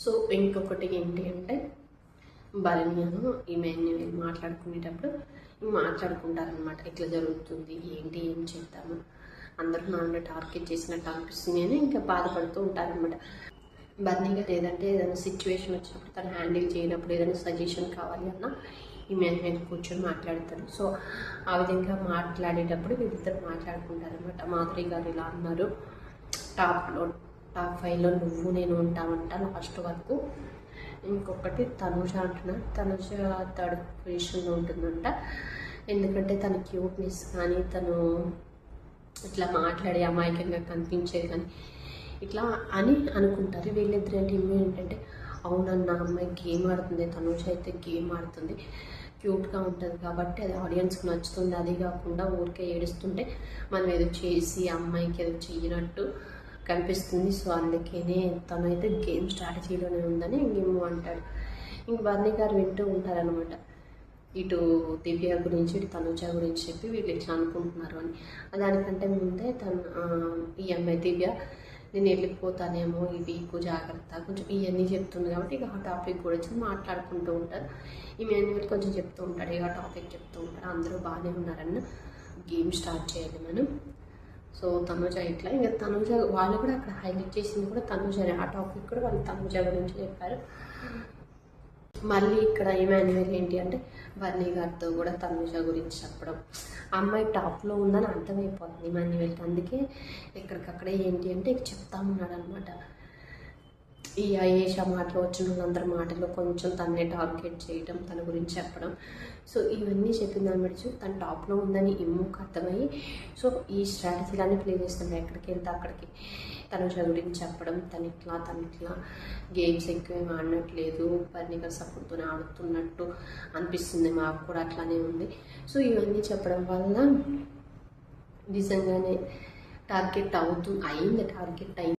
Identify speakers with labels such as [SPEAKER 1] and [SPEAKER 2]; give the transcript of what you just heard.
[SPEAKER 1] So ఇంకొకటి ఏంటి అంటే భరణ్యను ఇమాన్యుయల్ మాట్లాడుకునేటప్పుడు మాట్లాడుకుంటారనమాట. ఇట్లా జరుగుతుంది ఏంటి, ఏం చేద్దాము, అందరూ నన్ను టార్గెట్ చేసినట్టు అనిపిస్తుంది అని ఇంకా బాధపడుతూ ఉంటారనమాట. బన్నీ గారు ఏదైనా సిచ్యువేషన్ వచ్చినప్పుడు తను హ్యాండిల్ చేయనప్పుడు ఏదైనా సజెషన్ కావాలి అన్నా ఇమాన్యుయల్ కూర్చొని మాట్లాడతారు. సో ఆ విధంగా మాట్లాడేటప్పుడు వీళ్ళిద్దరు మాట్లాడుకుంటారనమాట. మాధురి గారు ఇలా అన్నారు, టాప్ 5లో నువ్వు నేను ఉంటామంట లాస్ట్ వరకు. ఇంకొకటి తనుజ అంటున్నారు, తనుజ థర్డ్ పొజిషన్లో ఉంటుందంట. ఎందుకంటే తన క్యూట్నెస్ కానీ తను ఇట్లా మాట్లాడే అమాయకంగా కనిపించేది కానీ ఇట్లా అని అనుకుంటారు. వీళ్ళిద్దరు ఏంటంటే అవునన్న అమ్మాయి గేమ్ ఆడుతుంది, తనుజ అయితే గేమ్ ఆడుతుంది, క్యూట్గా ఉంటుంది కాబట్టి అది ఆడియన్స్కి నచ్చుతుంది. అది కాకుండా ఊరికే ఏడుస్తుంటే మనం ఏదో చేసి అమ్మాయికి ఏదో చెయ్యనట్టు కనిపిస్తుంది. సో అందుకనే తనైతే గేమ్ స్ట్రాటజీలోనే ఉందని ఇంకేమో అంటాడు. ఇంక బన్నీ గారు వింటూ ఉంటారనమాట. ఇటు దివ్య గురించి ఇటు తనుజ గురించి చెప్పి వీళ్ళు ఇట్లా అనుకుంటున్నారు అని. దానికంటే ముందే ఈ అమ్మాయి దివ్య నేను వెళ్ళిపోతానేమో ఈ వీక్ జాగ్రత్త కొంచెం ఇవన్నీ చెప్తుంది కాబట్టి ఇక ఆ టాపిక్ గురించి మాట్లాడుకుంటూ ఉంటారు. ఈ మాన్యువల్ కొంచెం చెప్తూ ఉంటాడు, ఇక టాపిక్ చెప్తూ ఉంటారు. అందరూ బాగానే ఉన్నారన్న గేమ్ స్టార్ట్ చేయాలి మనం. సో తనుజ ఇట్లా ఇంకా తనుజ వాళ్ళు కూడా అక్కడ హైలైట్ చేసింది కూడా తనుజనే. ఆ టాపిక్ కూడా వాళ్ళు తనుజ గురించి చెప్పారు. మళ్ళీ ఇక్కడ ఇమాన్యుయల్ ఏంటి అంటే బన్నీ గారితో కూడా తనుజ గురించి చెప్పడం, అమ్మాయి టాప్లో ఉందని అర్థమైపోతుంది ఇమాన్యుయల్కి. అందుకే ఎక్కడికక్కడే ఏంటి అంటే చెప్తా ఉన్నాడు అనమాట. ఈ అయేషా మాటలు వచ్చిన వాళ్ళందరి మాటల్లో కొంచెం తన్నే టార్గెట్ చేయడం, తన గురించి చెప్పడం. సో ఇవన్నీ చెప్పిన దాన్ని బట్టి తను టాప్లో ఉందని ఇమ్ముకు అర్థమయ్యి సో ఈ స్ట్రాటజీలన్నీ ప్లే చేస్తుంది. ఎక్కడికి వెళ్తే అక్కడికి తనుజ గురించి చెప్పడం, తను ఇట్లా గేమ్స్ ఎక్కువ ఆడినట్లేదు, పర్ణిక సపోర్ట్తోనే ఆడుతున్నట్టు అనిపిస్తుంది, మాకు కూడా అట్లానే ఉంది. సో ఇవన్నీ చెప్పడం వల్ల నిజంగానే టార్గెట్ అయింది.